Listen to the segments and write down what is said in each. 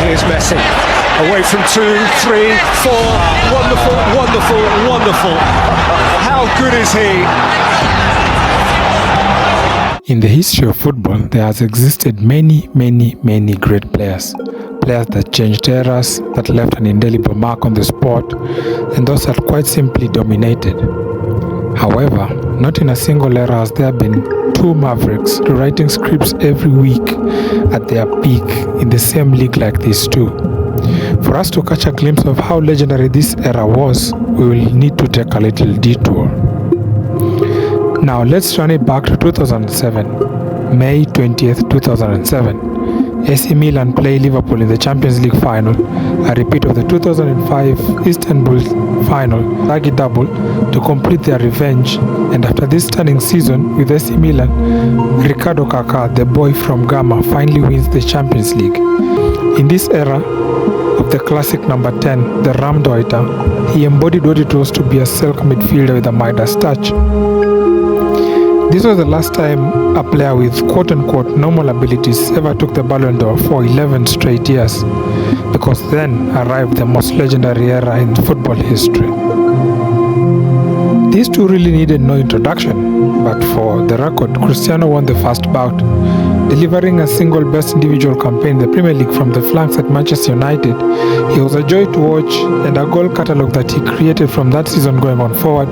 Here's Messi. Away from 2, 3, 4. Wonderful, wonderful, wonderful. How good is he? In the history of football, there has existed many great players. Players that changed eras, that left an indelible mark on the sport, and those that quite simply dominated. However, not in a single era has there been two mavericks rewriting scripts every week at their peak in the same league like these two. For us to catch a glimpse of how legendary this era was, we will need to take a little detour. Now let's run it back to 2007, May 20th, 2007. AC Milan play Liverpool in the Champions League final, a repeat of the 2005 Istanbul final, Raggy double, to complete their revenge. And after this stunning season with AC Milan, Ricardo Kaká, the boy from Ghana, finally wins the Champions League. In this era of the classic number 10, the Raumdeuter, he embodied what it was to be a silk midfielder with a Midas touch. This was the last time a player with quote-unquote normal abilities ever took the Ballon d'Or for 11 straight years, because then arrived the most legendary era in football history. These two really needed no introduction, but for the record, Cristiano won the first bout, delivering a single best individual campaign in the Premier League from the flanks at Manchester United. He was a joy to watch, and a goal catalogue that he created from that season going on forward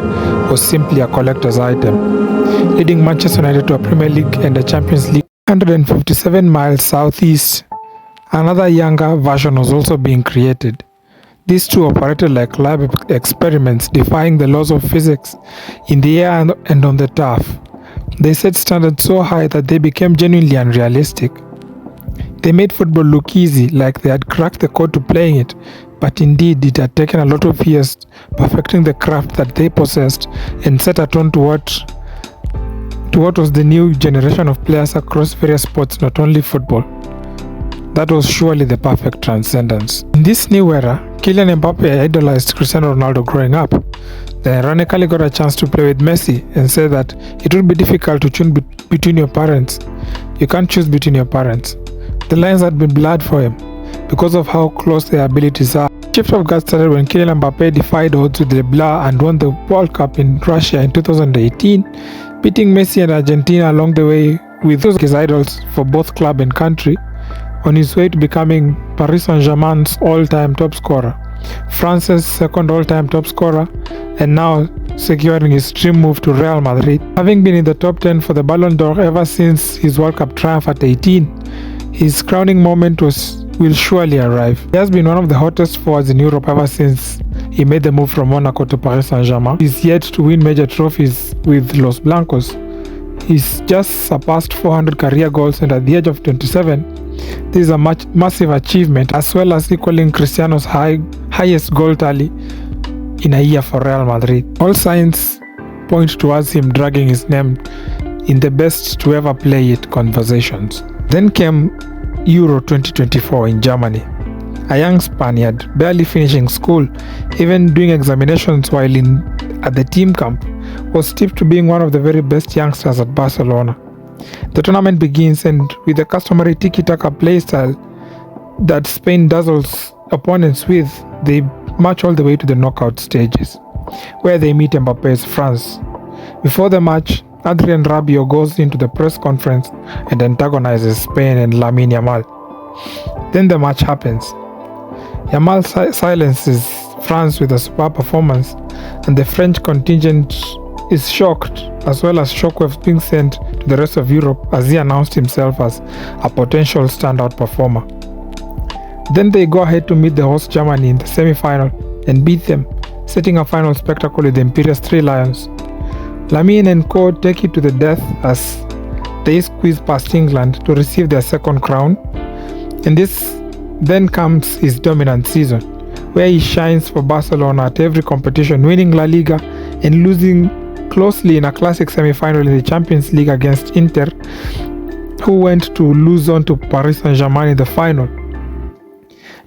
was simply a collector's item, leading Manchester United to a Premier League and a Champions League. 157 miles southeast, another younger version was also being created. These two operated like lab experiments, defying the laws of physics in the air and on the turf. They set standards so high that they became genuinely unrealistic. They made football look easy, like they had cracked the code to playing it, but indeed it had taken a lot of years perfecting the craft that they possessed and set a tone to what was the new generation of players across various sports, not only football. That was surely the perfect transcendence. In this new era, Kylian Mbappé idolized Cristiano Ronaldo growing up, then ironically got a chance to play with Messi and said that it would be difficult to choose between your parents. You can't choose between your parents. The lines had been blurred for him because of how close their abilities are. The shift of guard started when Kylian Mbappé defied odds with the blur and won the World Cup in Russia in 2018, beating Messi and Argentina along the way with his idols for both club and country, on his way to becoming Paris Saint-Germain's all-time top scorer, France's second all-time top scorer, and now securing his dream move to Real Madrid. Having been in the top 10 for the Ballon d'Or ever since his World Cup triumph at 18, his crowning moment will surely arrive. He has been one of the hottest forwards in Europe ever since he made the move from Monaco to Paris Saint-Germain. He's yet to win major trophies with Los Blancos. He's just surpassed 400 career goals, and at the age of 27, this is a massive achievement, as well as equaling Cristiano's highest goal tally in a year for Real Madrid. All signs point towards him dragging his name in the best to ever play it conversations. Then came Euro 2024 in Germany. A young Spaniard, barely finishing school, even doing examinations while at the team camp, was tipped to being one of the very best youngsters at Barcelona. The tournament begins, and with the customary tiki-taka playstyle that Spain dazzles opponents with, they march all the way to the knockout stages, where they meet Mbappe's France. Before the match, Adrien Rabiot goes into the press conference and antagonizes Spain and Lamine Yamal. Then the match happens. Yamal silences France with a superb performance, and the French contingent is shocked, as well as shockwaves being sent to the rest of Europe as he announced himself as a potential standout performer. Then they go ahead to meet the host Germany in the semi-final and beat them, setting a final spectacle with the Imperious Three Lions. Lamine and co take it to the death as they squeeze past England to receive their second crown, and this then comes his dominant season, where he shines for Barcelona at every competition, winning La Liga and losing closely in a classic semi-final in the Champions League against Inter, who went to lose on to Paris Saint-Germain in the final.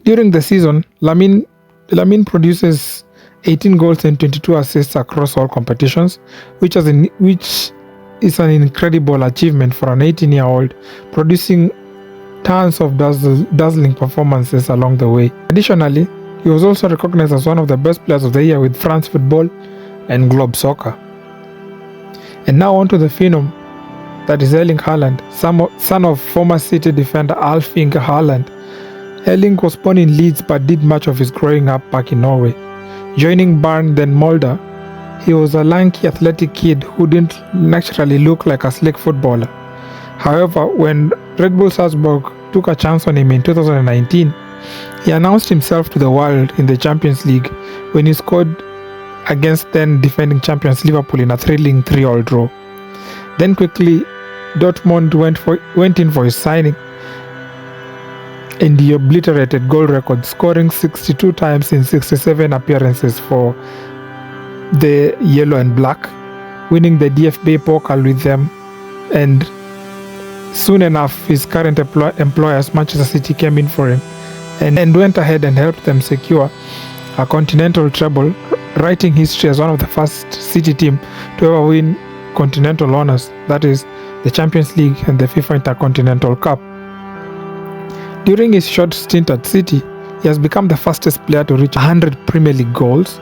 During the season, Lamine produces 18 goals and 22 assists across all competitions, which is an incredible achievement for an 18-year-old, producing tons of dazzling performances along the way. Additionally, he was also recognized as one of the best players of the year with France Football and Globe Soccer. And now on to the phenom that is Erling Haaland, son of former City defender Erling Haaland. Erling was born in Leeds but did much of his growing up back in Norway. Joining Bayern then Molde, he was a lanky athletic kid who didn't naturally look like a slick footballer. However, when Red Bull Salzburg took a chance on him in 2019, he announced himself to the world in the Champions League when he scored against then defending champions Liverpool in a thrilling 3-3 draw. Then quickly, Dortmund went in for his signing, and he obliterated goal records, scoring 62 times in 67 appearances for the yellow and black, winning the DFB Pokal with them, and soon enough his current employers Manchester City came in for him and went ahead and helped them secure a continental treble, writing history as one of the first City team to ever win continental honors, that is, the Champions League and the FIFA Intercontinental Cup. During his short stint at City, he has become the fastest player to reach 100 Premier League goals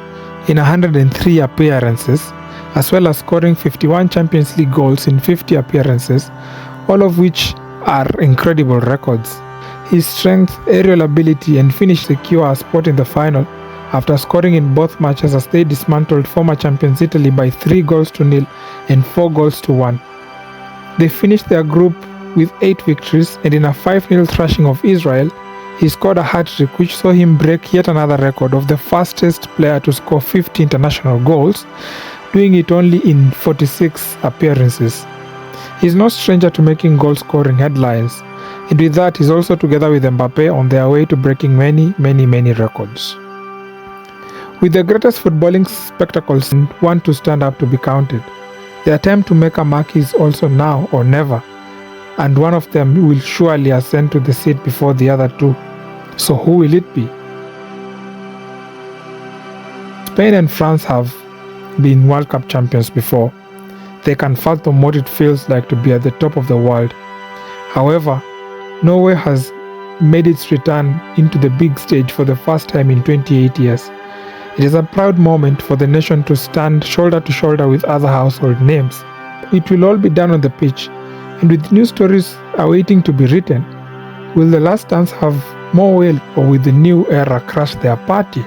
in 103 appearances, as well as scoring 51 Champions League goals in 50 appearances, all of which are incredible records. His strength, aerial ability, and finish secure a spot in the final after scoring in both matches as they dismantled former champions Italy by 3-0 and 4-1. They finished their group with 8 victories, and in a 5-0 thrashing of Israel, he scored a hat-trick which saw him break yet another record of the fastest player to score 50 international goals, doing it only in 46 appearances. He's no stranger to making goal-scoring headlines, and with that he's also together with Mbappé on their way to breaking many records. With the greatest footballing spectacles, one to stand up to be counted. The attempt to make a mark is also now or never, and one of them will surely ascend to the seat before the other two. So who will it be? Spain and France have been World Cup champions before. They can fathom what it feels like to be at the top of the world. However, Norway has made its return into the big stage for the first time in 28 years. It is a proud moment for the nation to stand shoulder to shoulder with other household names. It will all be done on the pitch, and with new stories awaiting to be written. Will the last dance have more will, or will the new era crash their party?